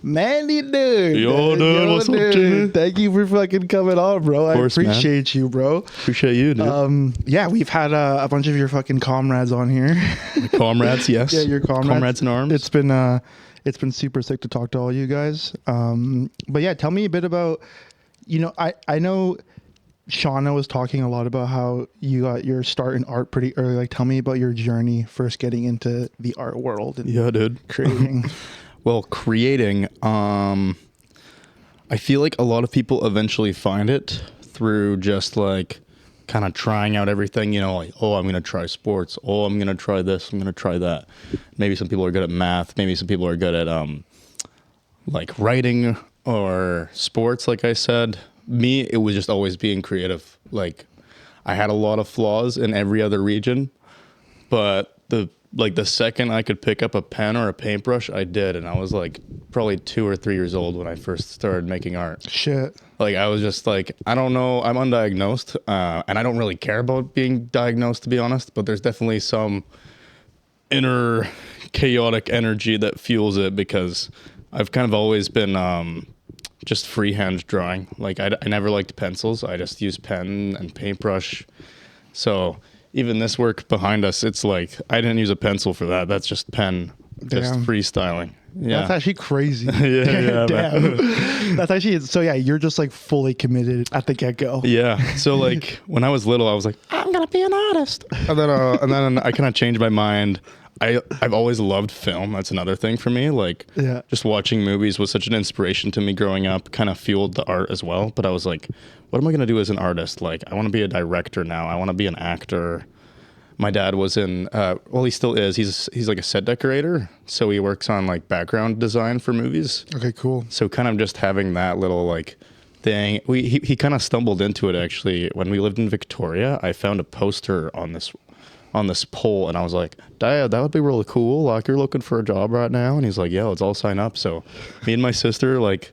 Manny, dude. Yo, what's up, dude? Thank you for fucking coming on, bro. I course, appreciate you, bro. Appreciate you, dude. Yeah, we've had a bunch of your fucking comrades on here. My comrades, yes. Yeah, your comrades. Comrades in arms. It's been super sick to talk to all you guys. But yeah, tell me a bit about, I know Shauna was talking a lot about how you got your start in art pretty early. Like, tell me about your journey first getting into the art world and yeah, dude. creating. Well, creating, I feel like a lot of people eventually find it through just like kind of trying out everything, like, oh, I'm going to try sports. Oh, I'm going to try this. I'm going to try that. Maybe some people are good at math. Maybe some people are good at like writing or sports, like I said. Me, it was just always being creative. Like, I had a lot of flaws in every other region, but the second I could pick up a pen or a paintbrush, I did. And I was like probably 2 or 3 years old when I first started making art. Shit. Like, I was just like, I don't know. I'm undiagnosed. And I don't really care about being diagnosed, to be honest. But there's definitely some inner chaotic energy that fuels it, because I've kind of always been just freehand drawing. Like, I never liked pencils. I just used pen and paintbrush. So even this work behind us, it's like, I didn't use a pencil for that. That's just pen, just freestyling. Yeah. That's actually crazy. yeah. Damn. That's actually, so yeah, you're just like fully committed at the get-go. Yeah. So like when I was little, I was like, I'm going to be an artist. And then I kind of changed my mind. I've always loved film. That's another thing for me. Like, just watching movies was such an inspiration to me growing up, kind of fueled the art as well. But I was like, what am I going to do as an artist? Like, I want to be a director now. I want to be an actor. My dad was in, well, he still is. He's like a set decorator. So he works on like background design for movies. Okay, cool. So kind of just having that little like thing. He kind of stumbled into it, actually. When we lived in Victoria, I found a poster on this pole, and I was like, Dad, that would be really cool. Like, you're looking for a job right now? And he's like, yeah, let's all sign up. So me and my sister, like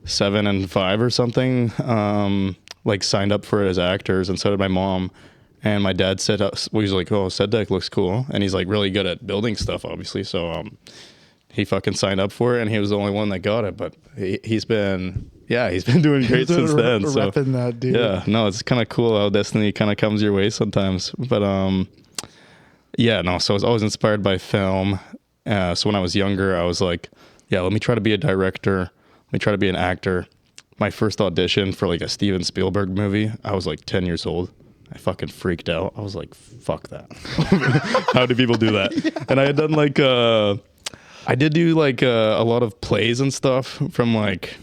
7 and 5 or something, like signed up for it as actors, and so did my mom. And my dad said, he's like, oh, set deck looks cool. And he's like really good at building stuff, obviously. So he fucking signed up for it, and he was the only one that got it. But he's been doing great since then. So repping that, dude. Yeah, no, it's kind of cool how destiny kind of comes your way sometimes. But so I was always inspired by film. So when I was younger, I was like, yeah, let me try to be a director. Let me try to be an actor. My first audition for like a Steven Spielberg movie, I was like 10 years old. I fucking freaked out. I was like, fuck that. How do people do that? Yeah. And I had done like, I did do like a lot of plays and stuff from like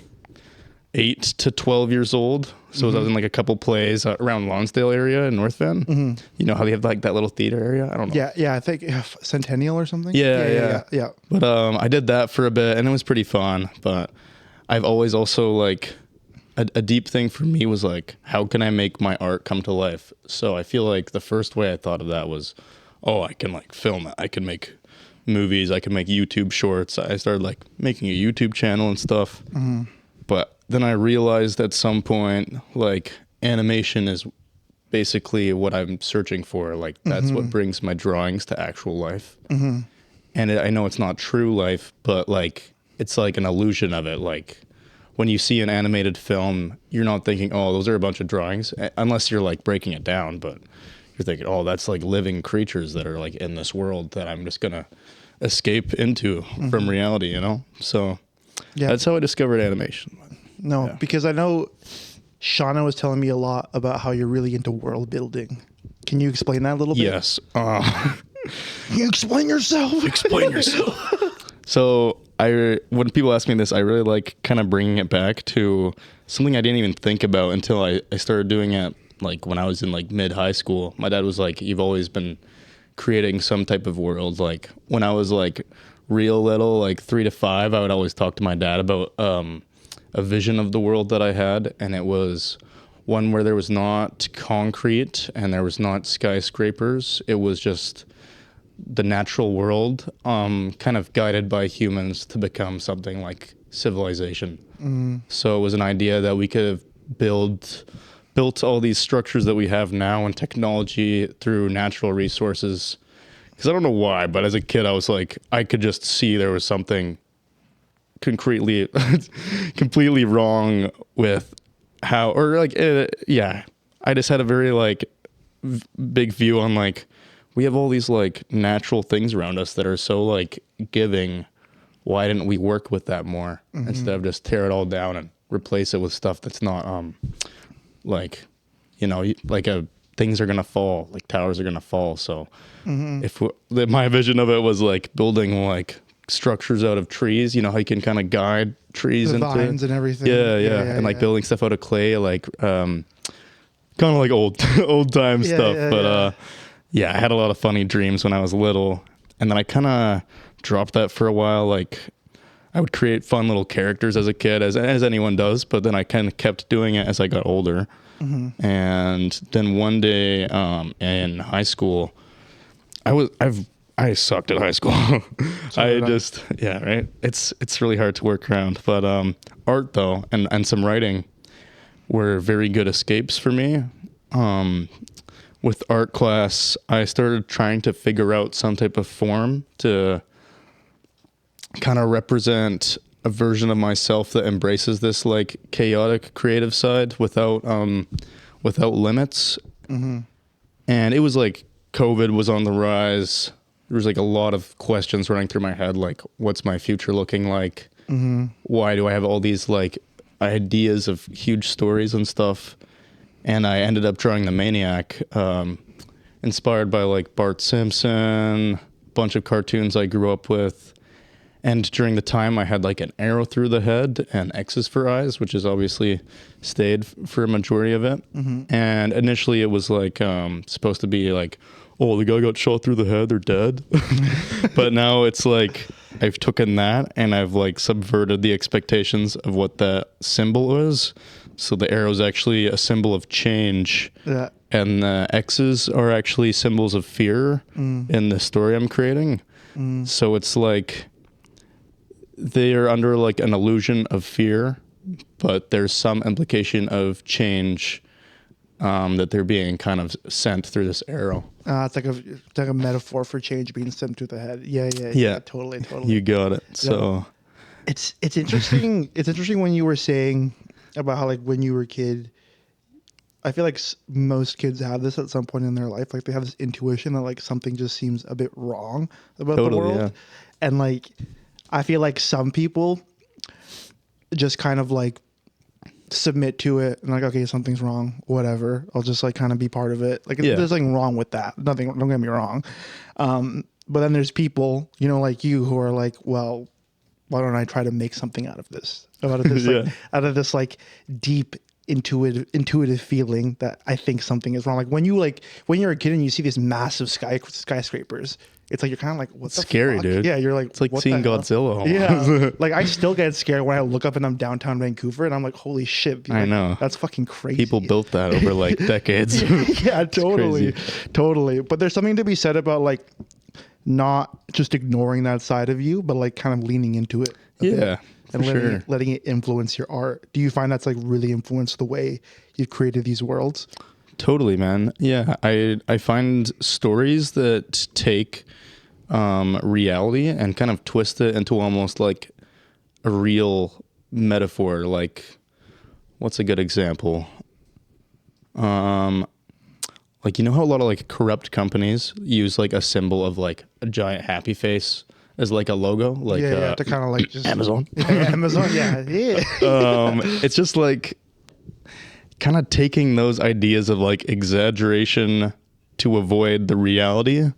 8 to 12 years old. So I was in like a couple plays around Lonsdale area in North Van. Mm-hmm. You know how they have like that little theater area? I don't know. Yeah. I think Centennial or something. Yeah. But I did that for a bit, and it was pretty fun. But I've always also like, a deep thing for me was like, how can I make my art come to life? So I feel like the first way I thought of that was, oh, I can like film it. I can make movies. I can make YouTube shorts. I started like making a YouTube channel and stuff. Mm-hmm. But then I realized at some point, like, animation is basically what I'm searching for. Like, that's what brings my drawings to actual life. Mm-hmm. And I know it's not true life, but like, it's like an illusion of it. Like, when you see an animated film, you're not thinking, oh, those are a bunch of drawings, unless you're like breaking it down. But you're thinking, oh, that's like living creatures that are like in this world that I'm just going to escape into from reality, So that's how I discovered animation. Because I know Shauna was telling me a lot about how you're really into world building. Can you explain that a little bit? Yes. You explain yourself. Explain yourself. So when people ask me this, I really like kind of bringing it back to something I didn't even think about until I started doing it, like when I was in like mid-high school. My dad was like, you've always been creating some type of world. Like when I was like real little, like 3 to 5, I would always talk to my dad about a vision of the world that I had. And it was one where there was not concrete and there was not skyscrapers. It was just the natural world, kind of guided by humans to become something like civilization. So it was an idea that we could have built all these structures that we have now and technology through natural resources. Because I don't know why, but as a kid, I was like, I could just see there was something concretely completely wrong with how, or like yeah, I just had a very like big view on like we have all these like natural things around us that are so like giving. Why didn't we work with that more instead of just tear it all down and replace it with stuff that's not like, you know, like things are gonna fall, like towers are gonna fall. So if my vision of it was like building like structures out of trees, you know how you can kind of guide trees The into vines and everything. yeah, and like building stuff out of clay, like kind of like old old time stuff. But yeah, I had a lot of funny dreams when I was little, and then I kind of dropped that for a while. Like I would create fun little characters as a kid, as anyone does, but then I kind of kept doing it as I got older. And then one day in high school, I sucked at high school. I just right. It's really hard to work around, but art though and some writing were very good escapes for me. With art class, I started trying to figure out some type of form to kind of represent a version of myself that embraces this like chaotic creative side without limits. And it was like COVID was on the rise. There was like a lot of questions running through my head, like what's my future looking like? Why do I have all these like ideas of huge stories and stuff? And I ended up drawing the Maniac, inspired by like Bart Simpson, a bunch of cartoons I grew up with. And during the time, I had like an arrow through the head and X's for eyes, which has obviously stayed for a majority of it. And initially, it was like supposed to be like, oh, the guy got shot through the head, they're dead. But now it's like I've taken that and I've like subverted the expectations of what that symbol is. So the arrow is actually a symbol of change. Yeah. And the X's are actually symbols of fear in the story I'm creating. So it's like they are under like an illusion of fear, but there's some implication of change that they're being kind of sent through this arrow. It's like a metaphor for change being sent through the head. Yeah. Totally. You got it. So it's interesting. It's interesting when you were saying about how like when you were a kid, I feel like most kids have this at some point in their life. Like they have this intuition that like something just seems a bit wrong about the world. Yeah. And like, I feel like some people just kind of like submit to it and like, okay, something's wrong, whatever. I'll just like kind of be part of it. Like there's nothing wrong with that. Nothing, don't get me wrong. But then there's people, you know, like you who are like, well, why don't I try to make something out of this? Out of this, out of this like deep intuitive feeling that I think something is wrong. Like when you're a kid and you see these massive skyscrapers, it's like you're kind of like, what's scary, dude? Yeah, you're like, it's like seeing Godzilla. Yeah, like I still get scared when I look up and I'm downtown Vancouver and I'm like, holy shit! I know, that's fucking crazy. People built that over like decades. Yeah, totally. But there's something to be said about like not just ignoring that side of you, but like kind of leaning into it. Yeah. And letting it influence your art. Do you find that's like really influenced the way you've created these worlds? Totally, man. Yeah, I find stories that take reality and kind of twist it into almost like a real metaphor. Like, what's a good example? Like, you know how a lot of like corrupt companies use like a symbol of like a giant happy face as like a logo, like to kind of like just Amazon. Amazon, yeah. It's just like kind of taking those ideas of like exaggeration to avoid the reality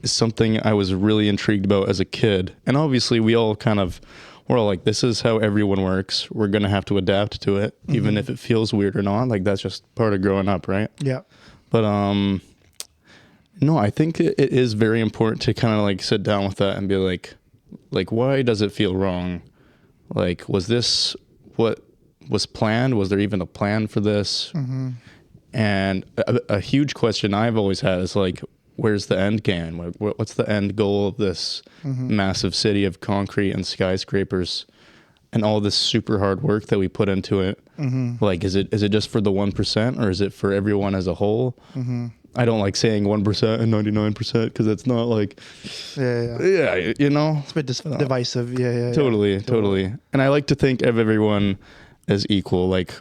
is something I was really intrigued about as a kid. And obviously we're all like, this is how everyone works. We're gonna have to adapt to it, even if it feels weird or not. Like that's just part of growing up, right? Yeah. But no, I think it is very important to kind of like sit down with that and be like, why does it feel wrong? Like, was this what was planned? Was there even a plan for this? And a huge question I've always had is like, where's the end game? What's the end goal of this massive city of concrete and skyscrapers and all this super hard work that we put into it? Like, is it just for the 1% or is it for everyone as a whole? I don't like saying 1% and 99% because it's not like, yeah, you know, it's a bit divisive. Yeah, totally. And I like to think of everyone as equal. Like,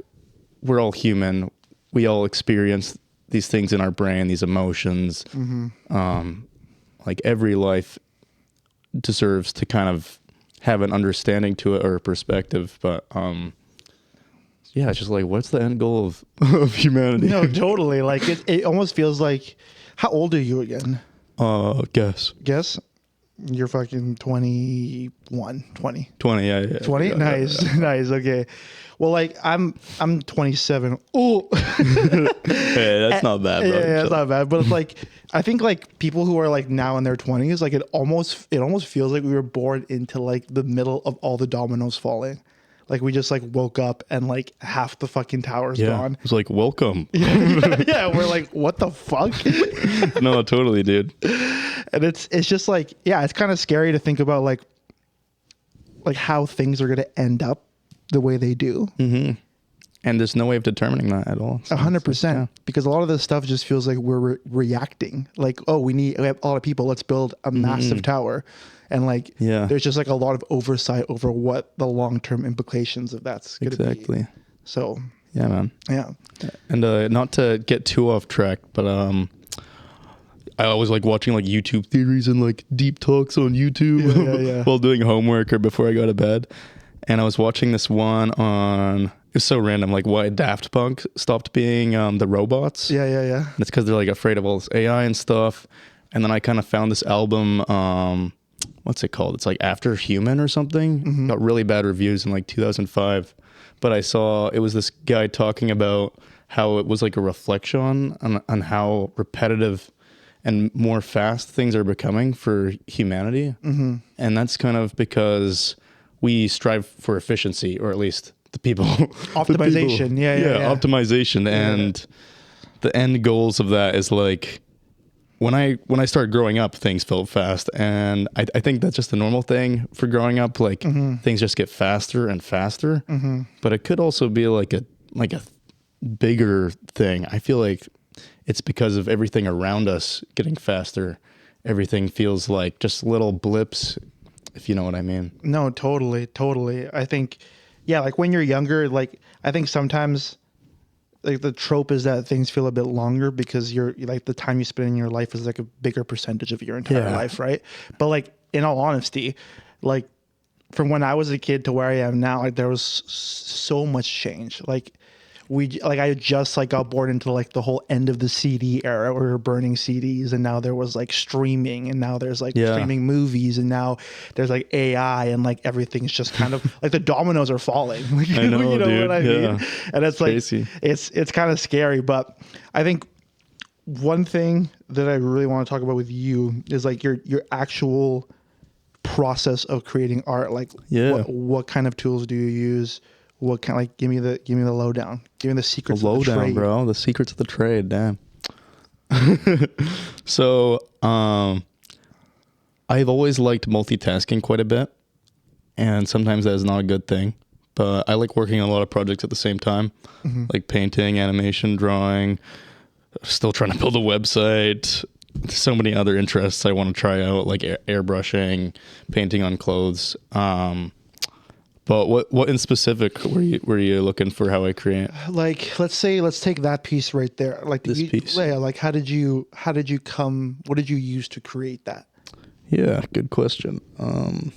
we're all human. We all experience these things in our brain, these emotions. Like, every life deserves to kind of have an understanding to it or a perspective. But yeah, it's just like, what's the end goal of humanity? No, totally. Like it almost feels like, how old are you again? Guess You're fucking 21, 20. 20. Yeah, 20? Nice. Yeah. Nice. Okay. Well, like I'm 27. Oh, Hey, that's not bad, bro. yeah, it's not bad. But it's like, I think like people who are like now in their 20s, like it almost feels like we were born into like the middle of all the dominoes falling. Like we just like woke up and like half the fucking tower's gone. It's like, welcome. Yeah, we're like, what the fuck? No, totally, dude. And it's just like, yeah, it's kind of scary to think about like how things are going to end up the way they do. And there's no way of determining that at all. 100%. Because a lot of this stuff just feels like we're reacting. Like, oh, we have a lot of people. Let's build a massive tower. And like, there's just like a lot of oversight over what the long-term implications of that's going to be. Exactly. So, yeah, man. Yeah. And not to get too off track, but I always like watching like YouTube theories and like deep talks on YouTube while doing homework or before I go to bed. And I was watching this one on, it's so random, like why Daft Punk stopped being the robots. Yeah. And it's because they're like afraid of all this AI and stuff. And then I kind of found this album, what's it called? It's like After Human or something. Got really bad reviews in like 2005. But I saw, it was this guy talking about how it was like a reflection on how repetitive and more fast things are becoming for humanity. And that's kind of because we strive for efficiency, or at least the people. Optimization. Yeah. Optimization. And the end goals of that is like, when I started growing up, things felt fast. And I think that's just a normal thing for growing up. Like things just get faster and faster. But it could also be like a bigger thing. I feel like it's because of everything around us getting faster. Everything feels like just little blips, if you know what I mean. No, totally. I think, yeah, like when you're younger, like I think sometimes like the trope is that things feel a bit longer because you're like the time you spend in your life is like a bigger percentage of your entire life, right? But like in all honesty, like from when I was a kid to where I am now, like there was so much change. Like I just like got born into like the whole end of the CD era where we were burning CDs, and now there was like streaming, and now there's like streaming movies, and now there's like AI, and like everything's just kind of like the dominoes are falling. Like, I know, you know dude. what I mean? And it's like, crazy. It's kind of scary, but I think one thing that I really want to talk about with you is like your actual process of creating art. Like what kind of tools do you use? What kind, like, give me the lowdown. Give me the secrets of the trade. Lowdown, bro. The secrets of the trade. Damn. So, I've always liked multitasking quite a bit, and sometimes that is not a good thing. But I like working on a lot of projects at the same time, like painting, animation, drawing. Still trying to build a website. So many other interests I want to try out, like airbrushing, painting on clothes. But what in specific were you looking for how I create? Like, let's take that piece right there. Like this piece. Yeah, like how did you come, what did you use to create that? Yeah, good question. I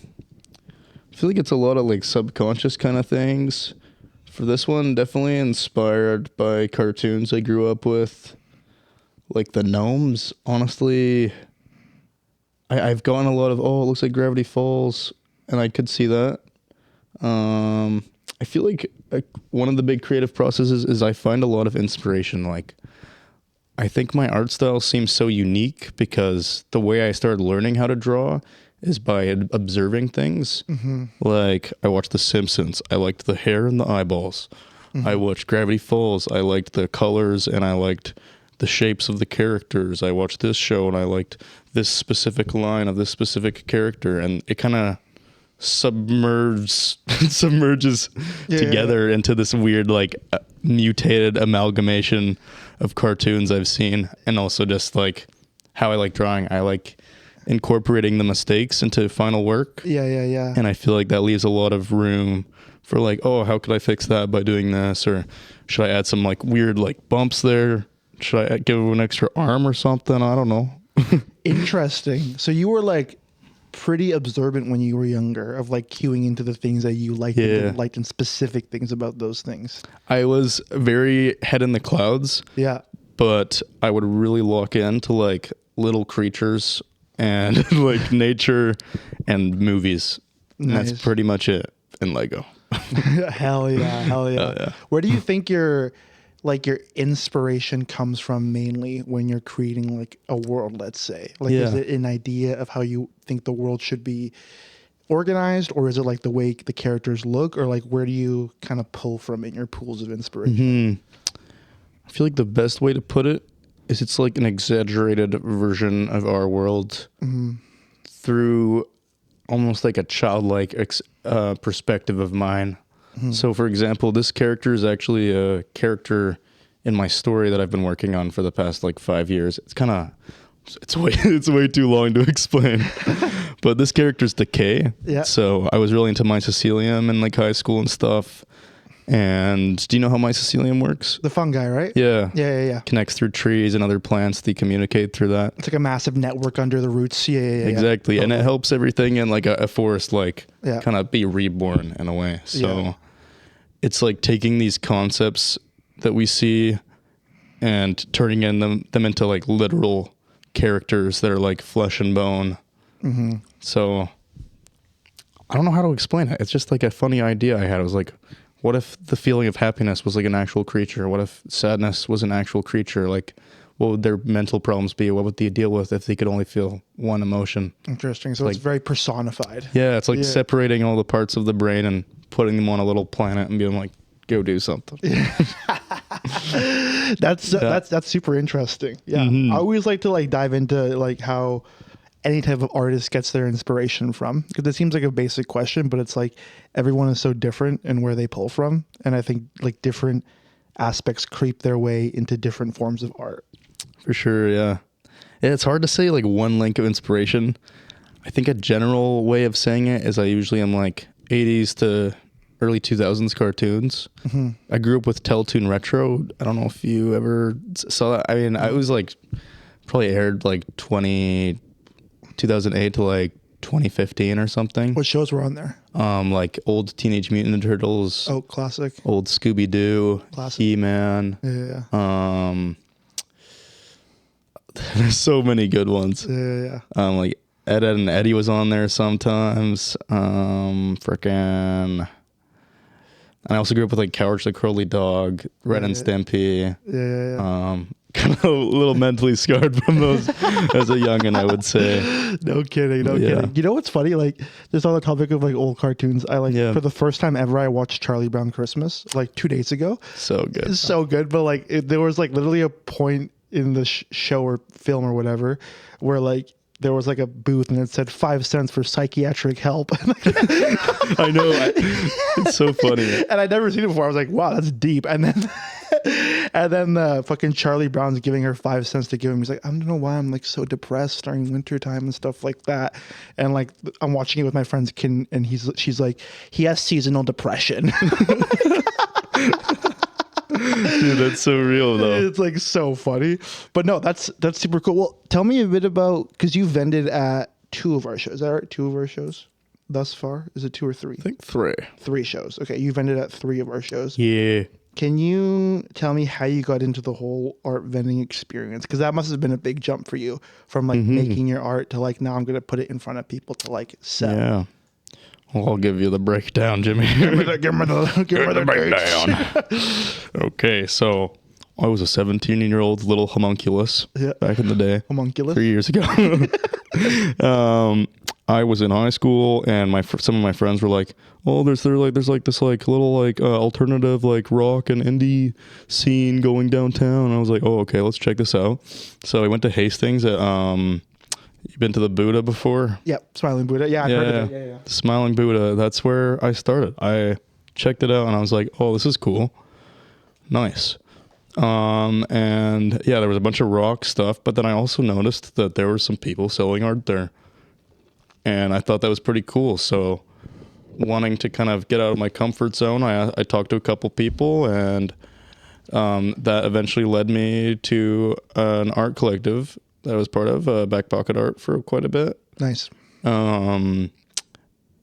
feel like it's a lot of like subconscious kind of things. For this one, definitely inspired by cartoons I grew up with. Like the gnomes, honestly, I've gotten a lot of, it looks like Gravity Falls, and I could see that. I feel like one of the big creative processes is I find a lot of inspiration. Like, I think my art style seems so unique because the way I started learning how to draw is by observing things. Like, I watched The Simpsons. I liked the hair and the eyeballs. I watched Gravity Falls. I liked the colors and I liked the shapes of the characters. I watched this show and I liked this specific line of this specific character, and it kind of submerges together into this weird like mutated amalgamation of cartoons I've seen, and also just like how I like drawing. I like incorporating the mistakes into final work. Yeah. And I feel like that leaves a lot of room for like, oh, how could I fix that by doing this? Or should I add some like weird like bumps there? Should I give him an extra arm or something? I don't know. Interesting. So you were like pretty observant when you were younger of like cueing into the things that you liked and didn't like, and specific things about those things. I was very head in the clouds. Yeah. But I would really lock into like little creatures and like nature and movies. And Nice. that's pretty much it in Lego. Hell yeah. Yeah. Where do you think your inspiration comes from mainly when you're creating like a world, let's say? Like, is it an idea of how you think the world should be organized, or is it like the way the characters look, or like where do you kind of pull from in your pools of inspiration? I feel like the best way to put it is it's like an exaggerated version of our world through almost like a childlike perspective of mine. So, for example, this character is actually a character in my story that I've been working on for the past like 5 years. It's way too long to explain. But this character's Decay. Yeah. So I was really into mycelium in like high school and stuff. And do you know how mycelium works? The fungi, right? Yeah. Yeah. Connects through trees and other plants. They communicate through that. It's like a massive network under the roots. Yeah. Exactly. And it helps everything in like a forest like kind of be reborn in a way. So it's like taking these concepts that we see and turning them into like literal characters that are like flesh and bone. So I don't know how to explain it. It's just like a funny idea I had. I was like, what if the feeling of happiness was like an actual creature? What if sadness was an actual creature? Like, what would their mental problems be? What would they deal with if they could only feel one emotion? Interesting. So it's very personified. Yeah, it's like separating all the parts of the brain and putting them on a little planet and being like, go do something. That's super interesting. Yeah. I always like to like dive into like how any type of artist gets their inspiration from, because it seems like a basic question, but it's like everyone is so different in where they pull from, and I think like different aspects creep their way into different forms of art. For sure, yeah. It's hard to say like one link of inspiration. I think a general way of saying it is I usually am like 80s to early 2000s cartoons. I grew up with Teletoon Retro. I don't know if you ever saw that. I mean, I was like probably aired like 2008 to like 2015 or something. What shows were on there? Like old Teenage Mutant Ninja Turtles. Oh, classic. Old Scooby-Doo. Classic. He-Man. Yeah. There's so many good ones. Yeah. Like Ed and Eddie was on there sometimes. Frickin'. And I also grew up with like Courage the Curly Dog, Ren and Stimpy. Yeah. Kind of a little mentally scarred from those as a youngin', I would say. No kidding. You know what's funny? Like, just on the topic of like old cartoons, I like for the first time ever, I watched Charlie Brown Christmas like 2 days ago. So good. It's so good. But like, there was like literally a point in the show or film or whatever where like there was like a booth and it said 5 cents for psychiatric help. I know. It's so funny. And I'd never seen it before. I was like, wow, that's deep. And then the fucking Charlie Brown's giving her 5 cents to give him. He's like, I don't know why I'm like so depressed during winter time and stuff like that. And like, I'm watching it with my friend's kid and she's like, he has seasonal depression. Dude, that's so real though. It's like so funny. But no, that's super cool. Well, tell me a bit about, because you vended at 2 of our shows. Is that right? 2 of our shows thus far? Is it 2 or 3? I think 3. 3 shows. Okay, you vended at 3 of our shows. Yeah. Can you tell me how you got into the whole art vending experience? Because that must have been a big jump for you from like making your art to like, now I'm going to put it in front of people to like sell. Yeah. Well, I'll give you the breakdown, Jimmy. Give me the breakdown. Okay, so I was a 17-year-old little homunculus back in the day. Homunculus? 3 years ago. I was in high school, and some of my friends were like, "Oh, there's like this like little like alternative like rock and indie scene going downtown." And I was like, "Oh, okay, let's check this out." So I went to Hastings at You've been to the Buddha before? Yep, Smiling Buddha. Yeah, I've heard of it. Yeah. The Smiling Buddha. That's where I started. I checked it out and I was like, "Oh, this is cool, nice." And yeah, there was a bunch of rock stuff, but then I also noticed that there were some people selling art there, and I thought that was pretty cool. So, wanting to kind of get out of my comfort zone, I talked to a couple people, and that eventually led me to an art collective that I was part of, Back Pocket Art, for quite a bit. Nice. And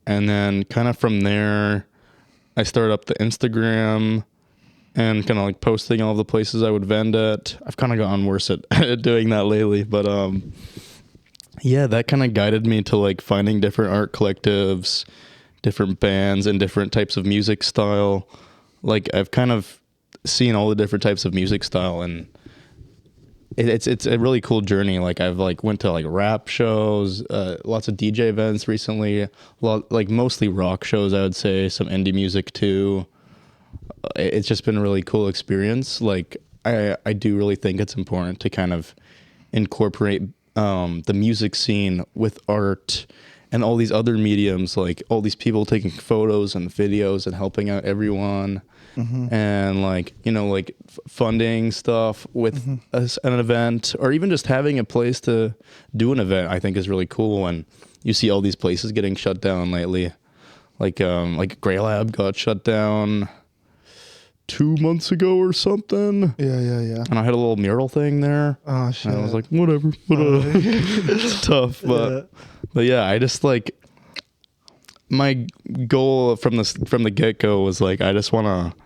then kind of from there, I started up the Instagram and kind of like posting all the places I would vend at. I've kind of gotten worse at, at doing that lately, but yeah, that kind of guided me to like finding different art collectives, different bands, and different types of music style. Like I've kind of seen all the different types of music style, and it's a really cool journey. Like I've like went to like rap shows, lots of DJ events recently, like mostly rock shows, I would say, some indie music too. It's just been a really cool experience. Like I do really think it's important to kind of incorporate the music scene with art and all these other mediums, like all these people taking photos and videos and helping out everyone. And like, you know, like funding stuff with an event, or even just having a place to do an event, I think is really cool. And you see all these places getting shut down lately. Like Grey Lab got shut down 2 months ago or something. Yeah. And I had a little mural thing there. Oh shit. And I was like, whatever. It's tough, but yeah, I just like, my goal from the get-go was like, I just want to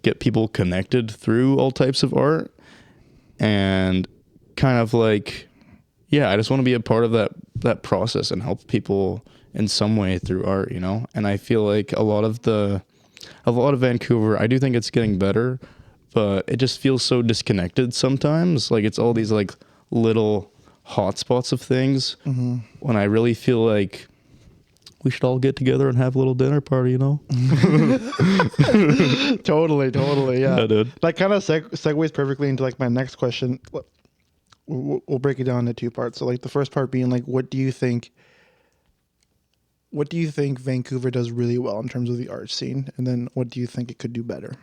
get people connected through all types of art, and kind of like, yeah, I just want to be a part of that process and help people in some way through art, you know. And I feel like a lot of Vancouver, I do think it's getting better, but it just feels so disconnected sometimes. Like it's all these like little hotspots of things, when I really feel like we should all get together and have a little dinner party, you know? Totally, yeah. Yeah, dude. That kind of segues perfectly into like my next question. We'll break it down into two parts. So like the first part being like, what do you think Vancouver does really well in terms of the art scene? And then what do you think it could do better?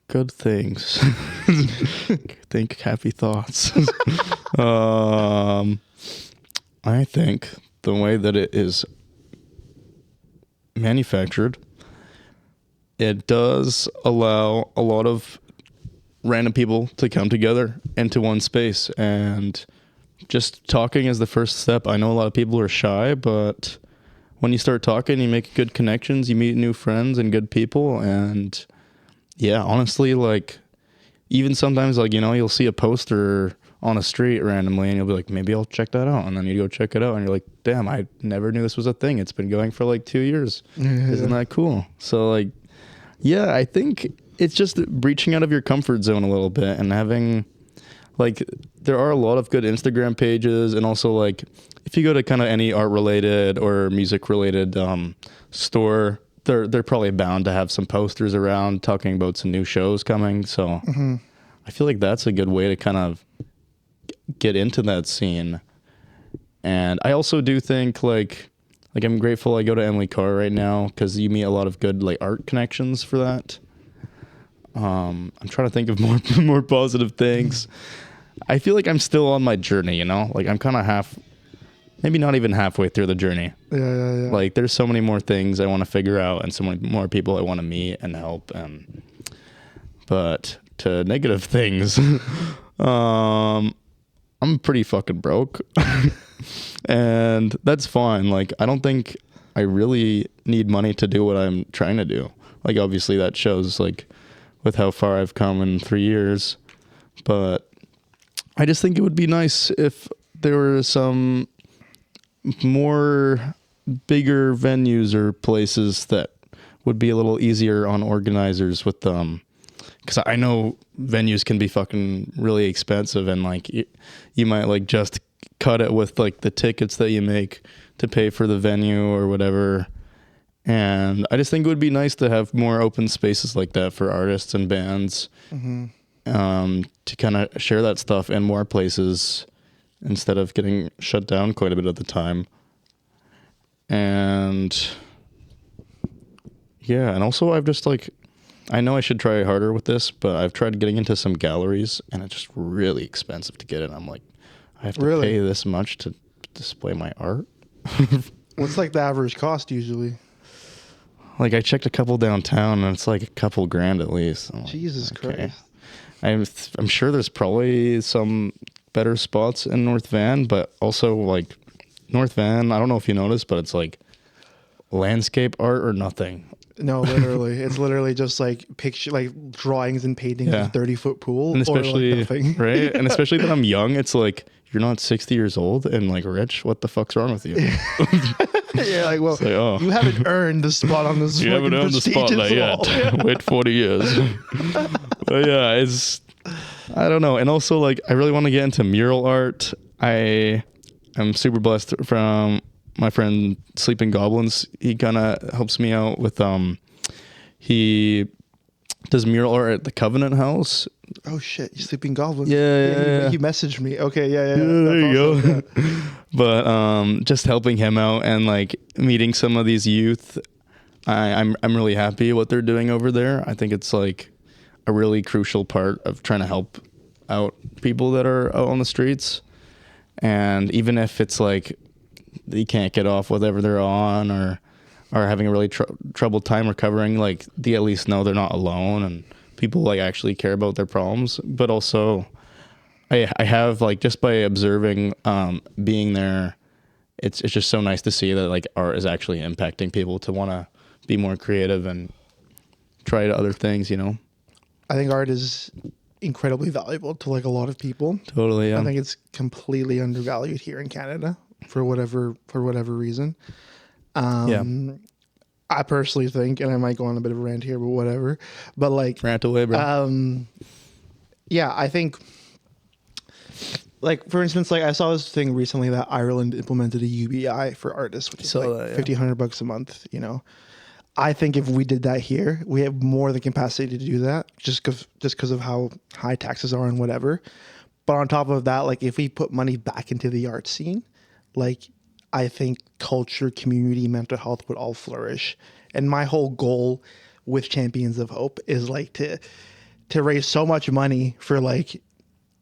Good things. Think happy thoughts. I think the way that it is manufactured, it does allow a lot of random people to come together into one space, and just talking is the first step. I know a lot of people are shy, but when you start talking, you make good connections, you meet new friends and good people. And yeah, honestly, like even sometimes, like, you know, you'll see a poster on a street randomly and you'll be like, maybe I'll check that out. And then you go check it out and you're like, damn, I never knew this was a thing. It's been going for like 2 years. Isn't that cool? So like, yeah, I think it's just reaching out of your comfort zone a little bit, and having like, there are a lot of good Instagram pages, and also like if you go to kind of any art related or music related store, they're probably bound to have some posters around talking about some new shows coming. So I feel like that's a good way to kind of get into that scene. And I also do think like I'm grateful I go to Emily Carr right now, because you meet a lot of good like art connections for that. I'm trying to think of more positive things. I feel like I'm still on my journey, you know, like I'm kind of maybe not even halfway through the journey. Yeah. Like there's so many more things I want to figure out, and so many more people I want to meet and help. But to negative things, I'm pretty fucking broke. And that's fine. Like I don't think I really need money to do what I'm trying to do. Like obviously that shows like with how far I've come in 3 years, but I just think it would be nice if there were some more bigger venues or places that would be a little easier on organizers with them. Because I know venues can be fucking really expensive, and like you might like just cut it with like the tickets that you make to pay for the venue or whatever. And I just think it would be nice to have more open spaces like that for artists and bands, to kind of share that stuff in more places instead of getting shut down quite a bit at the time. And yeah, and also I've just like I know I should try harder with this, but I've tried getting into some galleries, and it's just really expensive to get in. I'm like, I have to Really? pay this much to display my art. What's like the average cost usually? Like I checked a couple downtown, and it's like a couple grand at least. I'm like, Jesus Christ. I'm sure there's probably some better spots in North Van, but also like North Van, I don't know if you noticed, but it's like landscape art or nothing. No, literally. It's literally just like picture, like drawings and paintings of a 30-foot pool. And especially, or like nothing. right? And especially that I'm young, it's like, you're not 60 years old and like rich. What the fuck's wrong with you? Yeah, like, well, It's like, oh, you haven't earned the spot on this. you haven't earned the spotlight yet. Wait 40 years. But yeah, I don't know. And also, like, I really want to get into mural art. I'm super blessed from my friend Sleeping Goblins. He kind of helps me out with, he does mural art at the Covenant House. Oh shit, you Sleeping Goblin. Yeah. He messaged me. Okay, yeah. There you Awesome. go. Yeah. But just helping him out and like meeting some of these youth, I'm really happy what they're doing over there. I think it's like a really crucial part of trying to help out people that are out on the streets. And even if it's like they can't get off whatever they're on or are having a really troubled time recovering, like they at least know they're not alone and people like actually care about their problems. But also I have like, just by observing, being there, it's just so nice to see that like art is actually impacting people to want to be more creative and try other things, you know? I think art is incredibly valuable to like a lot of people. Totally. Yeah. I think it's completely undervalued here in Canada for whatever reason. I personally think, and I might go on a bit of a rant here, but whatever. But like, Rant away, bro. yeah, I think, like for instance, like I saw this thing recently that Ireland implemented a UBI for artists, which is like $1,500 a month. You know, I think if we did that here, we have more than capacity to do that, just because of how high taxes are and whatever. But on top of that, like if we put money back into the art scene, like I think culture, community, mental health would all flourish. And my whole goal with Champions of Hope is like to raise so much money for like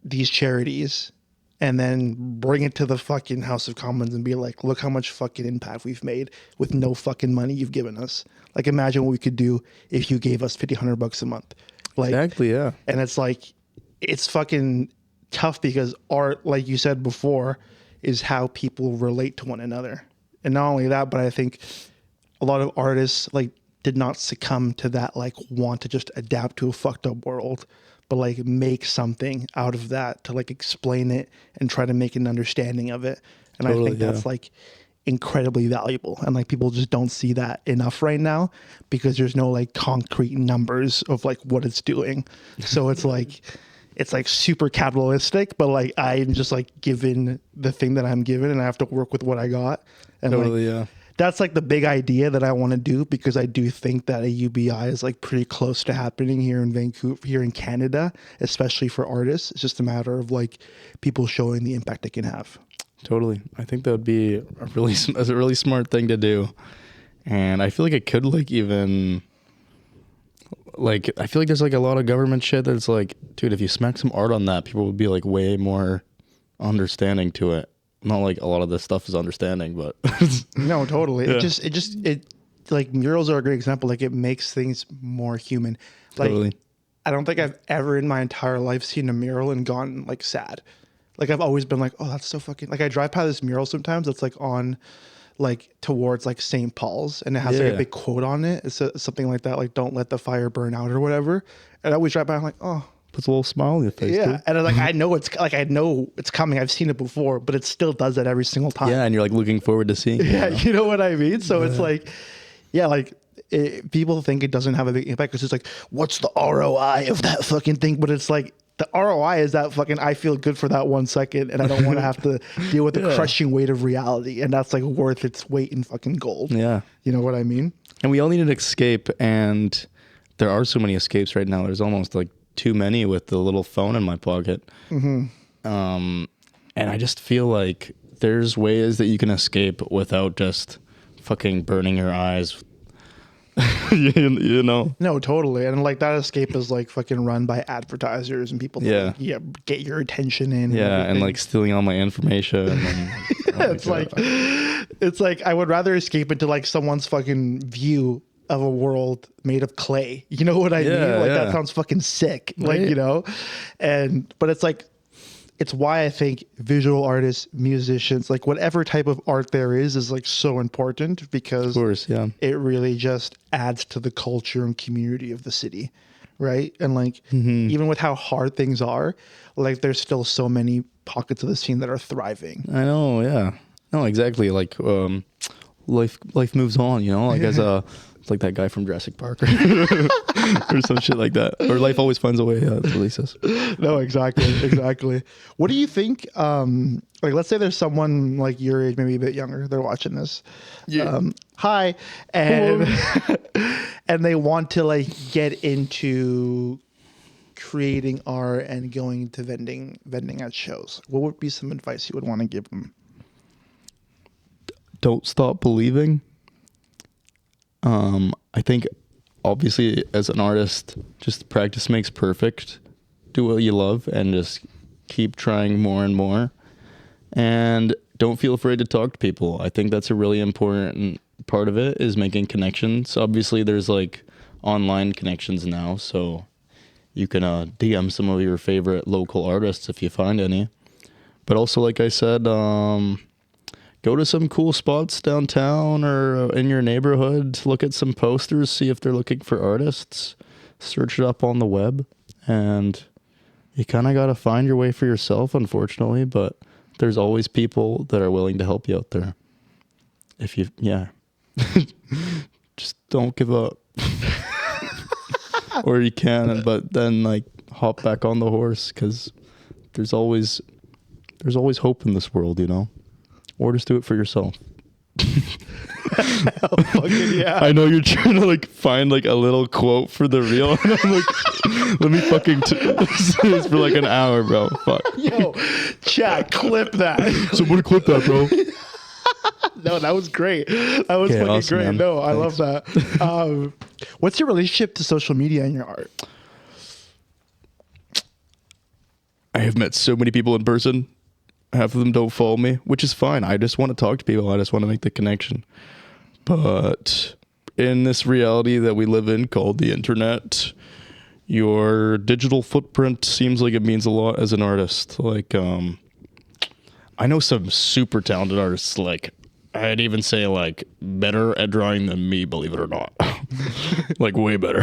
these charities and then bring it to the fucking House of Commons and be like, look how much fucking impact we've made with no fucking money you've given us. Like imagine what we could do if you gave us $1,500 a month. Like, exactly, yeah. And it's like, it's fucking tough because art, like you said before, is how people relate to one another. And not only that, but I think a lot of artists like did not succumb to that, like want to just adapt to a fucked up world, but like make something out of that to like explain it and try to make an understanding of it. And totally, I think that's like incredibly valuable. And like people just don't see that enough right now because there's no like concrete numbers of like what it's doing. So it's like, it's like super capitalistic, but like I'm just like given the thing that I'm given and I have to work with what I got. And totally, like, that's like the big idea that I want to do because I do think that a UBI is like pretty close to happening here in Vancouver, here in Canada, especially for artists. It's just a matter of like people showing the impact it can have. Totally. I think that would be a really smart thing to do. And I feel like it could like even... Like, I feel like there's like a lot of government shit that's like, dude, if you smack some art on that, people would be like way more understanding to it. Not like a lot of this stuff is understanding, but no, totally. Yeah. It like murals are a great example. Like it makes things more human. Like totally. I don't think I've ever in my entire life seen a mural and gone like sad. Like I've always been like, oh, that's so fucking, like I drive by this mural sometimes that's like on like towards like St. Paul's and it has like a big quote on it. It's something like that, like don't let the fire burn out or whatever. And I always drive by, I'm like, oh, puts a little smile on your face. Yeah. Dude. And like I know it's coming. I've seen it before, but it still does that every single time. Yeah, and you're like looking forward to seeing it. Yeah, you know what I mean? So it's like, yeah, like people think it doesn't have a big impact because it's like, what's the ROI of that fucking thing? But it's like, the ROI is that fucking I feel good for that 1 second and I don't want to have to deal with the crushing weight of reality. And that's like worth its weight in fucking gold. Yeah. You know what I mean? And we all need an escape. And there are so many escapes right now. There's almost like too many with the little phone in my pocket. Mm-hmm. And I just feel like there's ways that you can escape without just fucking burning your eyes you know. No, totally. And like that escape is like fucking run by advertisers and people that like, get your attention in. Yeah, and like stealing all my information. And, oh my it's like I would rather escape into like someone's fucking view of a world made of clay. You know what I mean? Like that sounds fucking sick. Right? Like, you know? But it's like it's why I think visual artists, musicians, like whatever type of art there is like so important because of course, it really just adds to the culture and community of the city. Right. And like, even with how hard things are, like there's still so many pockets of the scene that are thriving. I know. Yeah. No, exactly. Like, life moves on, you know, like as it's like that guy from Jurassic Park or some shit like that. Or life always finds a way, that's what he says. No, exactly. What do you think? Like, let's say there's someone like your age, maybe a bit younger, they're watching this. Yeah. Hi. And, and they want to like get into creating art and going to vending at shows. What would be some advice you would want to give them? Don't stop believing. I think obviously as an artist, just practice makes perfect. Do what you love and just keep trying more and more. And don't feel afraid to talk to people. I think that's a really important part of it is making connections. Obviously there's like online connections now, so you can DM some of your favorite local artists if you find any. But also, like I said, go to some cool spots downtown or in your neighborhood. Look at some posters, see if they're looking for artists. Search it up on the web. And you kind of got to find your way for yourself, unfortunately. But there's always people that are willing to help you out there. If you, just don't give up. Or you can, but then like hop back on the horse because there's always hope in this world, you know? Or just do it for yourself. I know you're trying to like find like a little quote for the reel, and I'm like, let me fucking say this for like an hour, bro. Fuck. Yo, chat, clip that. Somebody clip that, bro. No, that was great. That was fucking awesome, great. man. No, I Thanks. love that. What's your relationship to social media and your art? I have met so many people in person. Half of them don't follow me, which is fine. I just want to talk to people. I just want to make the connection. But in this reality that we live in called the internet, your digital footprint seems like it means a lot as an artist. Like, I know some super talented artists, like, I'd even say, like, better at drawing than me, believe it or not. Like, way better.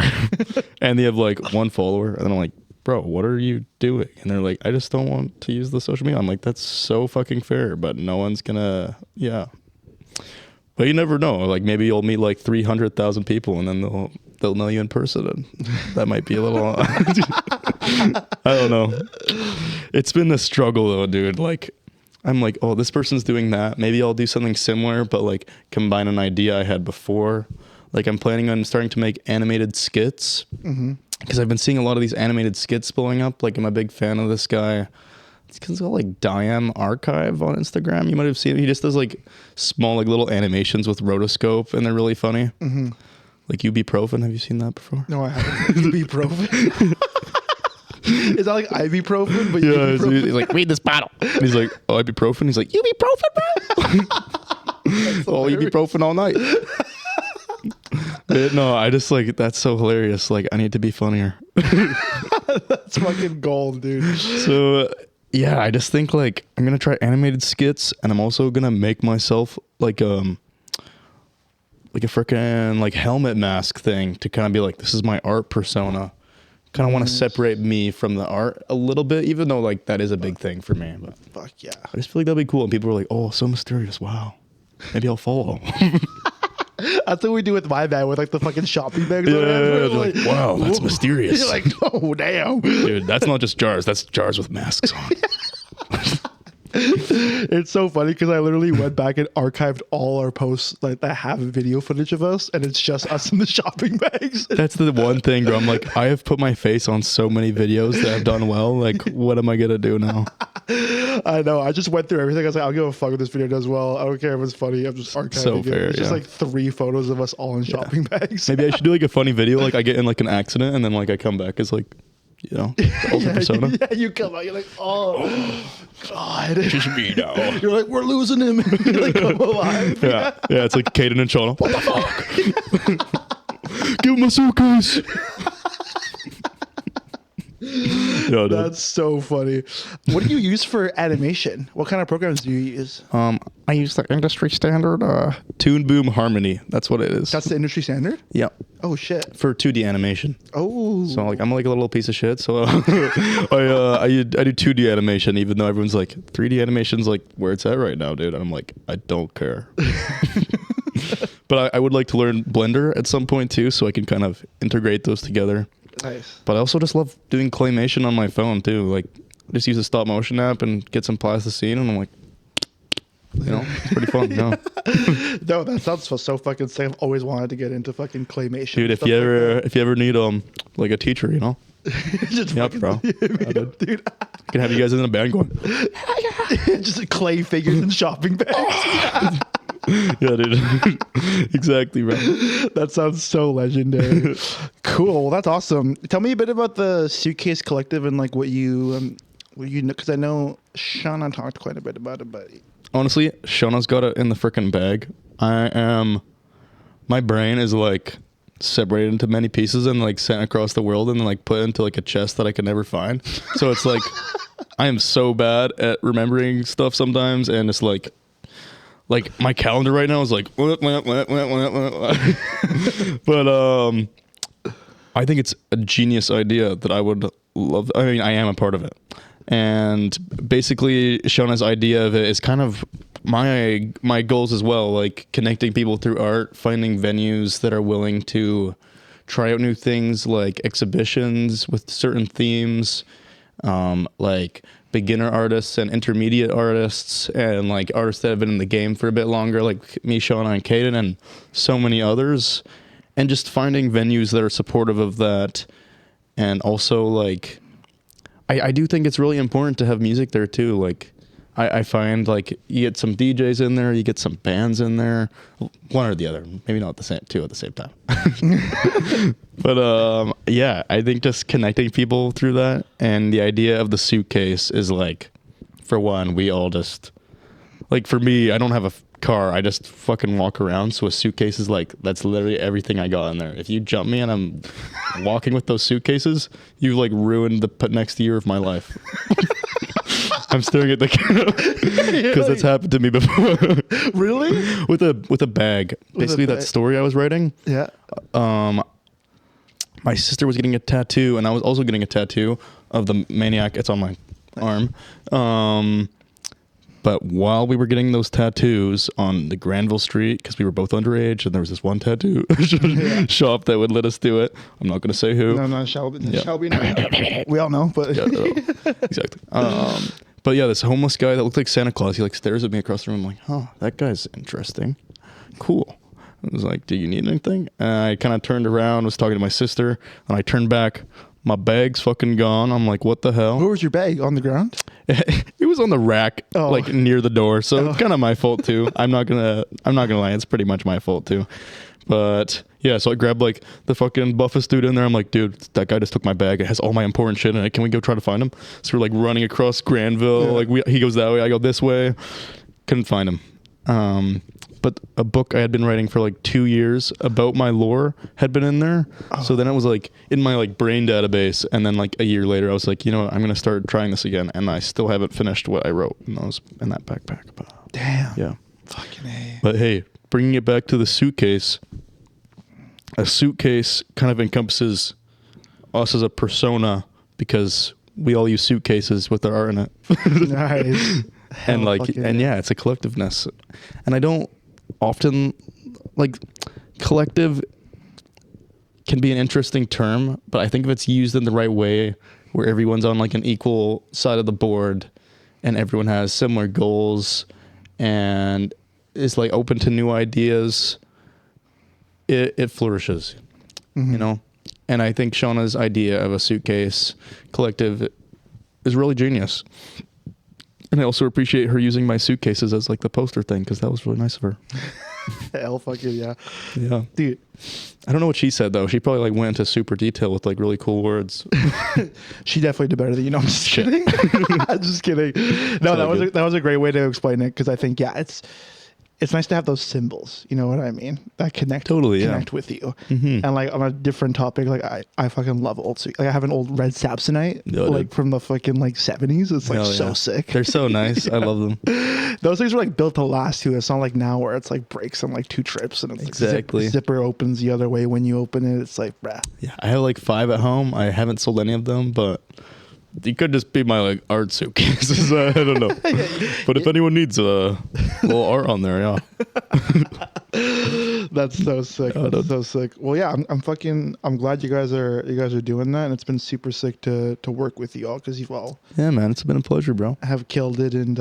And they have, like, one follower, and I'm like, bro, what are you doing? And they're like, I just don't want to use the social media. I'm like, that's so fucking fair, but no one's gonna, But you never know. Like, maybe you'll meet, like, 300,000 people, and then they'll know you in person, and that might be a little... I don't know. It's been a struggle, though, dude. Like, I'm like, oh, this person's doing that. Maybe I'll do something similar, but like combine an idea I had before. Like I'm planning on starting to make animated skits because I've been seeing a lot of these animated skits blowing up. Like I'm a big fan of this guy. It's called like Diam Archive on Instagram. You might have seen it. He just does like small, like little animations with rotoscope, and they're really funny. Like ibuprofen. Have you seen that before? No, I haven't. Ibuprofen. Is that like ibuprofen? But yeah, he's like, read this bottle. And he's like, oh, ibuprofen. He's like, ibuprofen, bro. Oh, ibuprofen all night. No, I just like that's so hilarious. Like, I need to be funnier. That's fucking gold, dude. So yeah, I just think like I'm gonna try animated skits, and I'm also gonna make myself like a freaking like helmet mask thing to kind of be like, this is my art persona. Kind of want to separate me from the art a little bit, even though like that is a big thing for me. But fuck yeah, I just feel like that'd be cool. And people are like, "Oh, so mysterious! Wow, maybe I'll follow." That's what we do with my bag with like the fucking shopping bags. Yeah, they're like, "Wow, that's mysterious." You're like, "Oh damn, dude, that's not just jars. That's jars with masks on." It's so funny because I literally went back and archived all our posts like that have video footage of us, and it's just us in the shopping bags. That's the one thing, bro. I'm like, I have put my face on so many videos that have done well. Like, what am I gonna do now? I know. I just went through everything. I was like, I'll give a fuck if this video does well. I don't care if it's funny. I'm just archiving So it. fair, It's just yeah. like 3 photos of us all in shopping bags. Maybe I should do like a funny video. Like I get in like an accident and then like I come back as like, you know, the ultimate persona. Yeah, you come out. You're like, oh God, Just me now. You're like, we're losing him. You like come alive. Yeah, yeah. It's like Caden and Shauna. What the fuck? Give him a suitcase. Yo, dude. That's so funny. What do you use for animation? What kind of programs do you use? I use the industry standard Toon Boom Harmony. That's what it is. That's the industry standard? Yeah, Oh shit. for 2D animation. Oh. So like I'm like a little piece of shit. So I do 2D animation, even though everyone's like 3D animation's like where it's at right now, dude. And I'm like, I don't care. But I would like to learn Blender at some point too, so I can kind of integrate those together. Nice. But I also just love doing claymation on my phone too. Like just use a stop motion app and get some plasticine, and I'm like, you know, it's pretty fun. You know? No, that sounds so fucking sick. I've always wanted to get into fucking claymation. Dude, if stuff you like ever that. like need like a teacher, you know, Just yep, fucking- bro. dude. I can have you guys in a band going. Just clay figures in shopping bags. Yeah, dude. Exactly, bro. That sounds so legendary. Cool. Well, that's awesome. Tell me a bit about the Suitcase Collective and like what you know, because I know Shauna talked quite a bit about it, but Honestly, Shauna's got it in the freaking bag. My brain is like separated into many pieces and like sent across the world and then like put into like a chest that I can never find. So it's like I am so bad at remembering stuff sometimes, and it's like my calendar right now is like but I think it's a genius idea that I would love. I mean, I am a part of it. And basically Shauna's idea of it is kind of my goals as well, like connecting people through art, finding venues that are willing to try out new things, like exhibitions with certain themes, like beginner artists and intermediate artists, and like artists that have been in the game for a bit longer, like me, Shauna, and Caden, and so many others, and just finding venues that are supportive of that. And also like I do think it's really important to have music there too. Like I find like you get some DJs in there, you get some bands in there, one or the other, maybe not the same two at the same time. But yeah, I think just connecting people through that, and the idea of the suitcase is like, for one, we all just like, for me, I don't have a car, I just fucking walk around, so a suitcase is like, that's literally everything I got in there. If you jump me and I'm walking with those suitcases, you've like ruined the next year of my life. I'm staring at the camera because that's happened to me before. really? with a bag. Basically, that bag. story I was writing. Yeah. My sister was getting a tattoo, and I was also getting a tattoo of the Maniac. It's on my arm. But while we were getting those tattoos on the Granville Street, because we were both underage, and there was this one tattoo shop that would let us do it. I'm not going to say who. No, Shelby. We all know, but Yeah, no, exactly. But yeah, this homeless guy that looked like Santa Claus, he like stares at me across the room. I'm like, oh, that guy's interesting. Cool. I was like, do you need anything? And I kind of turned around, was talking to my sister, and I turned back. My bag's fucking gone. I'm like, what the hell? where was your bag? On the ground? It was on the rack, Oh. like near the door. So kind of my fault too. I'm not gonna lie. It's pretty much my fault too. But yeah, so I grabbed like the fucking buffest dude in there. I'm like, dude, that guy just took my bag. It has all my important shit in it. Can we go try to find him? So we're like running across Granville. Yeah. Like he goes that way, I go this way. Couldn't find him. But a book I had been writing for like 2 years about my lore had been in there. Oh. So then it was like in my like brain database. And then like a year later, I was like, you know what? I'm going to start trying this again. And I still haven't finished what I wrote in that backpack. But, Damn. yeah. Fucking A. But hey, bringing it back to the suitcase, a suitcase kind of encompasses us as a persona, because we all use suitcases with our art in it. Nice. And like, fucking and yeah, it's a collectiveness. And I don't often like, collective can be an interesting term, but I think if it's used in the right way, where everyone's on like an equal side of the board, and everyone has similar goals and is like open to new ideas, it flourishes, you know? And I think Shauna's idea of a suitcase collective is really genius. And I also appreciate her using my suitcases as like the poster thing, because that was really nice of her. Hell fucking yeah. Yeah. Dude. I don't know what she said though. She probably like went into super detail with like really cool words. She definitely did better than you. No, I'm just kidding. I'm just kidding. No, that was a great way to explain it, because I think, yeah, it's nice to have those symbols, you know what I mean, that connect with you. And like on a different topic, like I fucking love old like I have an old red Samsonite like from the fucking like 70s. It's like so sick. They're so nice. I love them. Those things were like built to last too. It's not like now where it's like breaks in like 2 trips and it's exactly like zipper opens the other way when you open it. It's like bruh. Yeah, I have like 5 at home. I haven't sold any of them, but you could just be my like art suitcases. I don't know. But if anyone needs a little art on there, yeah. That's so sick. That's so sick. Well, yeah, I'm glad you guys are doing that, and it's been super sick to work with you all, because you've all yeah, man, it's been a pleasure, bro. Have killed it, and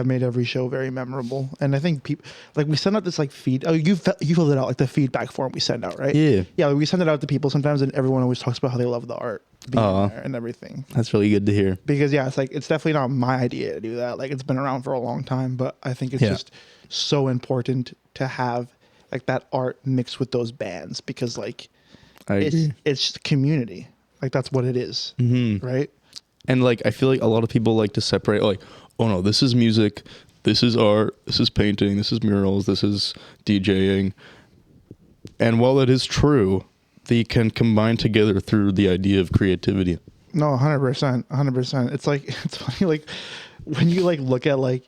made every show very memorable. And I think people like we send out this like feed. Oh, you filled it out, like the feedback form we send out, right? Yeah. We send it out to people sometimes, and everyone always talks about how they love the art being there and everything. That's really good to hear. Because it's definitely not my idea to do that. Like, it's been around for a long time, but I think it's just so important to have like that art mixed with those bands, because like it's just community. Like, that's what it is, right? And like I feel like a lot of people like to separate, like, oh no, this is music, this is art, this is painting, this is murals, this is DJing. And while that is true, they can combine together through the idea of creativity. No, 100%. It's like, it's funny, like when you like look at like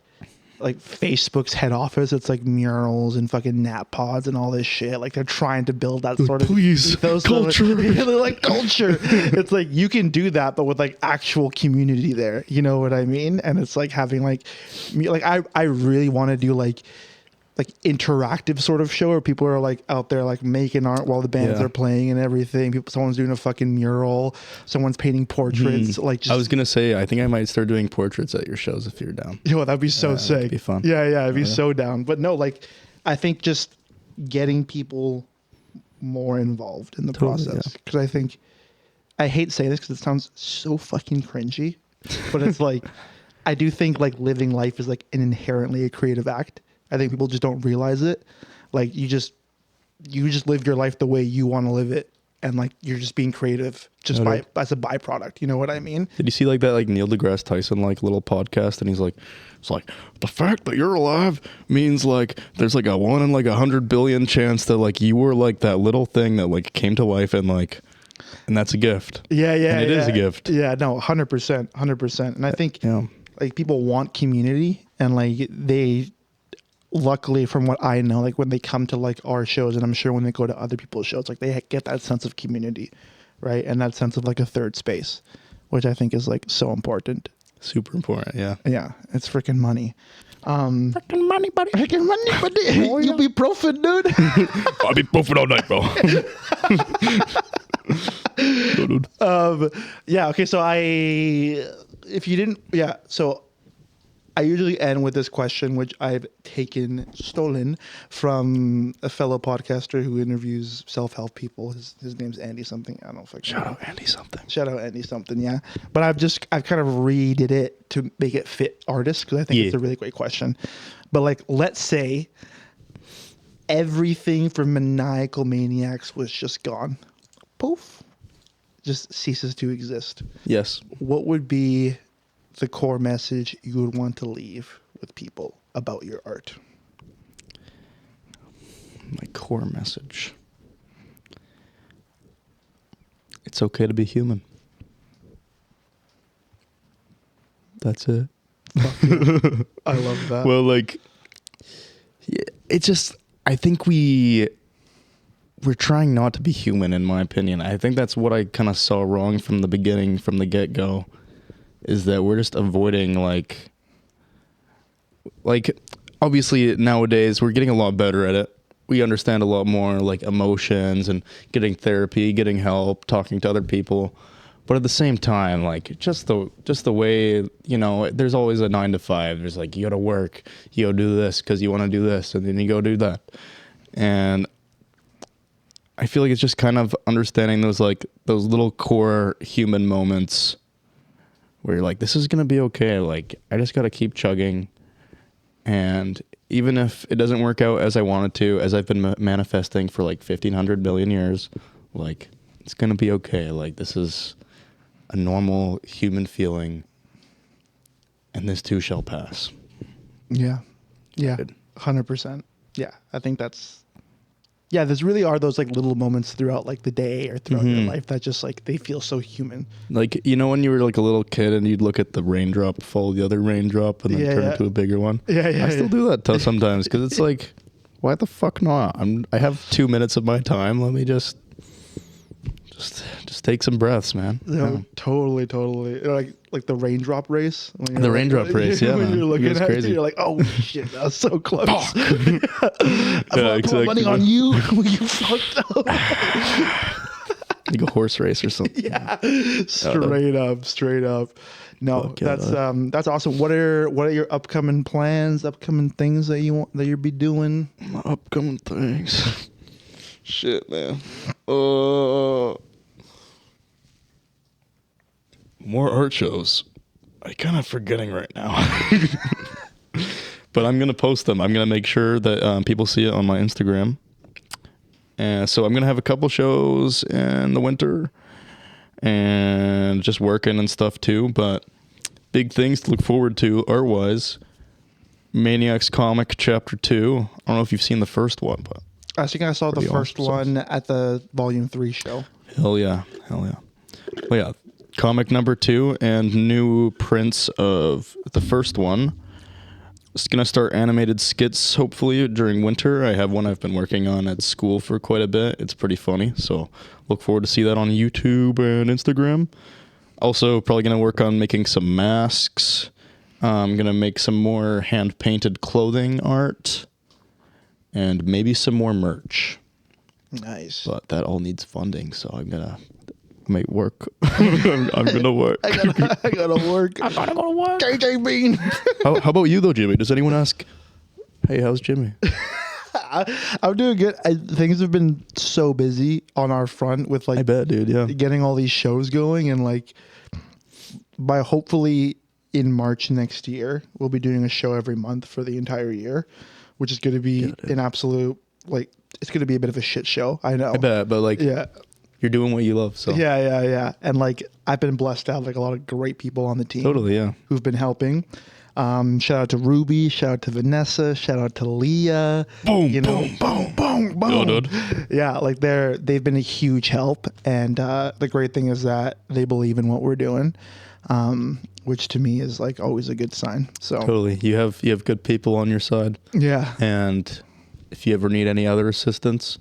Facebook's head office, it's like murals and fucking nap pods and all this shit. Like, they're trying to build that sort of culture. They're like culture. It's like you can do that, but with like actual community there. You know what I mean? And it's like having like I really want to do like interactive sort of show where people are like out there like making art while the bands are playing and everything. Someone's doing a fucking mural, someone's painting portraits. Like, just, I was gonna say, I think I might start doing portraits at your shows if you're down. Yo, that'd be so sick. That'd be fun. Yeah, I'd be so down. But no, like, I think just getting people more involved in the process, because I think, I hate saying this because it sounds so fucking cringy, but it's like, I do think like living life is like an inherently a creative act. I think people just don't realize it. Like, you just live your life the way you want to live it, and like you're just being creative just as a byproduct. You know what I mean? Did you see like that like Neil deGrasse Tyson like little podcast, and he's like, it's like the fact that you're alive means like there's like a 1 in like 100 billion chance that like you were like that little thing that like came to life, and that's a gift. Yeah, and it is a gift. Yeah, no, 100%. And I think like people want community, and like they. Luckily, from what I know, like when they come to like our shows, and I'm sure when they go to other people's shows, like they get that sense of community, right? And that sense of like a third space, which I think is like so important. Super important, yeah. Yeah, it's freaking money. Freaking money, buddy. Freaking money, buddy. Oh, You'll be profit, dude. I'll be profit all night, bro. Yeah, okay, so I usually end with this question, which I've stolen from a fellow podcaster who interviews self-help people. His name's Andy something. I don't know if I can. Shout out Andy something. Yeah. But I've kind of redid it to make it fit artists, because I think it's a really great question. But like, let's say everything from Maniacal Maniacs was just gone. Poof. Just ceases to exist. Yes. What would be the core message you would want to leave with people about your art? My core message. It's okay to be human. That's it. I love that. Well, like, yeah, it's just, I think we're trying not to be human, in my opinion. I think that's what I kind of saw wrong from the beginning, from the get-go. Is that we're just avoiding like obviously nowadays we're getting a lot better at it. We understand a lot more like emotions and getting therapy, getting help, talking to other people. But at the same time, like just the way, you know, there's always a 9 to 5. There's like, you got to work, you go do this because you want to do this, and then you go do that. And I feel like it's just kind of understanding those little core human moments where you're like, this is going to be okay. Like, I just got to keep chugging. And even if it doesn't work out as I wanted to, as I've been manifesting for like 1,500 billion years, like, it's going to be okay. Like, this is a normal human feeling, and this too shall pass. Yeah. Yeah. 100%. Yeah. I think there's really are those like little moments throughout like the day or throughout your life that just like, they feel so human. Like, you know, when you were like a little kid and you'd look at the raindrop, follow the other raindrop, and then turn into a bigger one. I still do that sometimes because it's like, why the fuck not? I have 2 minutes of my time. Let me just take some breaths, man. No, totally. Like the raindrop race. The raindrop race, yeah, when man. you're looking at crazy. it, you're like, oh shit, that was so close. I Yeah, put money on you. You fucked up. Like a horse race or something. Yeah, straight up. No, yeah, that's awesome. What are your upcoming plans? Upcoming things that you'll be doing? My upcoming things. Shit, man. More art shows. I'm kind of forgetting right now. But I'm going to post them. I'm going to make sure that people see it on my Instagram. And so I'm going to have a couple shows in the winter and just working and stuff too. But big things to look forward to art-wise. Maniacs Comic Chapter 2. I don't know if you've seen the first one, but I think I saw the first one at the Volume 3 show. Hell yeah. Well, yeah. Comic number 2 and new prints of the first one. It's going to start animated skits, hopefully, during winter. I have one I've been working on at school for quite a bit. It's pretty funny, so look forward to see that on YouTube and Instagram. Also, probably going to work on making some masks. I'm going to make some more hand-painted clothing art. And maybe some more merch. Nice. But that all needs funding, so I'm going to make work. I'm going to work. I gotta work. I gotta go to work. JJ Bean. How about you, though, Jimmy? Does anyone ask, hey, how's Jimmy? I'm doing good. Things have been so busy on our front with like I bet, dude, yeah. getting all these shows going, and like by hopefully in March next year, we'll be doing a show every month for the entire year, which is going to be an absolute, like, it's going to be a bit of a shit show. I know. I bet, but like, yeah. You're doing what you love, so. Yeah. And like, I've been blessed to have like a lot of great people on the team. Totally, yeah. Who've been helping. Shout out to Ruby, shout out to Vanessa, shout out to Leah. Boom, boom. Yo, dude. Yeah, like they've been a huge help, and the great thing is that they believe in what we're doing, which to me is like always a good sign. So Totally. You have good people on your side. Yeah. And if you ever need any other assistance,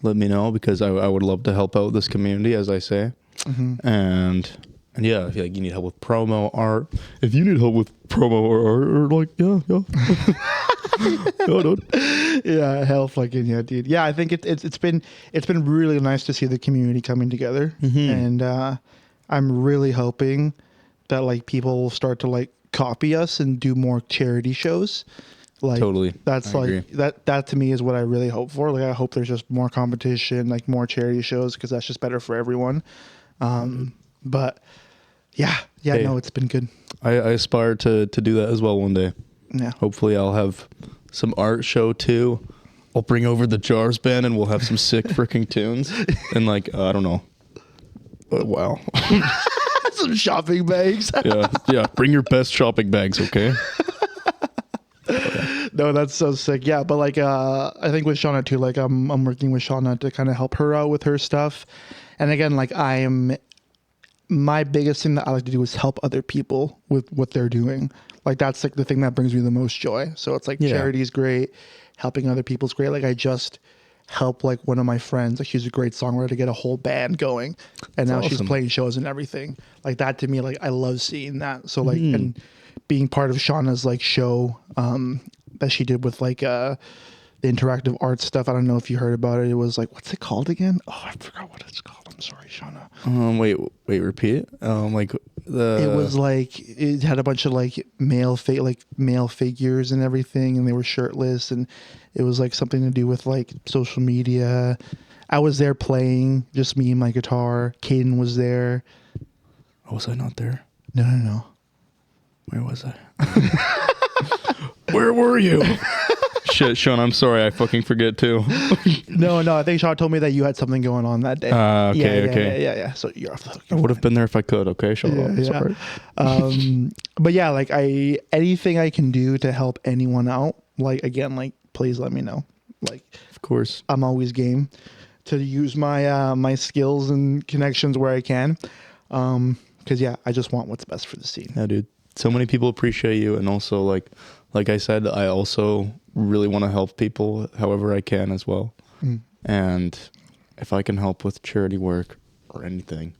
let me know, because I would love to help out this community, as I say. Mm-hmm. And yeah, if you need help with promo art, if you need help with promo or like, yeah. No, dude. Yeah, hell fucking yeah, dude. Yeah, I think it's been really nice to see the community coming together, and I'm really hoping that like people will start to like copy us and do more charity shows. Like, totally. That's like that to me is what I really hope for. Like, I hope there's just more competition, like more charity shows, because that's just better for everyone. But yeah, hey, no, it's been good. I aspire to do that as well one day. Yeah. Hopefully I'll have some art show too. I'll bring over the Jars band and we'll have some sick freaking tunes. And like, I don't know. Wow. Some shopping bags. Yeah. Bring your best shopping bags, okay? No, that's so sick. Yeah, but like I think with Shauna too, like I'm working with Shauna to kind of help her out with her stuff. And again, like my biggest thing that I like to do is help other people with what they're doing. Like that's like the thing that brings me the most joy. So it's like charity is great, helping other people's great. Like I just helped like one of my friends, like she's a great songwriter, to get a whole band going, and now she's playing shows and everything. Like that to me, like I love seeing that. So like and being part of Shauna's like show that she did with like the interactive art stuff. I don't know if you heard about it. It was like, what's it called again? Oh, I forgot what it's called. I'm sorry, Shauna. Wait, repeat. Like the. It was like it had a bunch of like male figures and everything, and they were shirtless, and it was like something to do with like social media. I was there playing, just me and my guitar. Caden was there. Oh, was I not there? No. Where was I? Where were you? Shit, Sean, I'm sorry. I fucking forget too. No. I think Sean told me that you had something going on that day. Okay. Yeah. So you're off the hook. I would have been there if I could. Okay, Sean. Yeah. Sorry. But yeah, like anything I can do to help anyone out, like again, like please let me know. Like, Of course. I'm always game to use my my skills and connections where I can. Because yeah, I just want what's best for the scene. Yeah, dude. So many people appreciate you, and also like I said, I also really want to help people however I can as well. And if I can help with charity work or anything,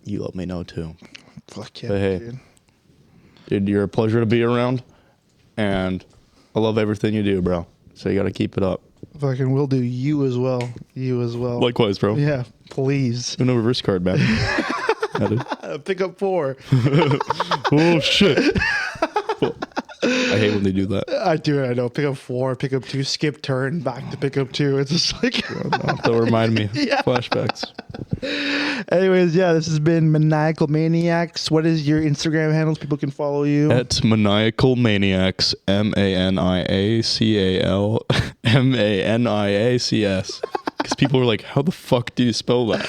you let me know too. Fuck yeah, But hey, dude, you're a pleasure to be around, and I love everything you do, bro. So you got to keep it up. Fucking will do. You as well. Likewise, bro. Yeah, please. No reverse card, man. Yeah, dude. Pick up 4. Oh shit. I hate when they do that. I do it. I know. Pick up 4, pick up 2, skip turn, back to pick up 2. It's just like. They'll remind me. Yeah. Flashbacks. Anyways, yeah, this has been Maniacal Maniacs. What is your Instagram handles? People can follow you. At Maniacal Maniacs. MANIACALMANIACS. Because people were like, how the fuck do you spell that?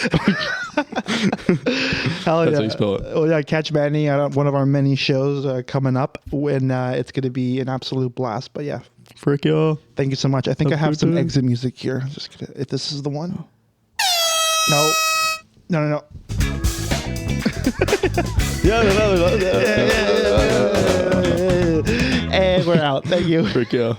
Hell That's yeah. how you spell it. Oh yeah, catch Manny at one of our many shows coming up when it's going to be an absolute blast. But yeah, Frick y'all. thank you so much. I think I have some Okay. exit music here. Just gonna, if this is the one. No. And we're out. Thank you. Frick y'all.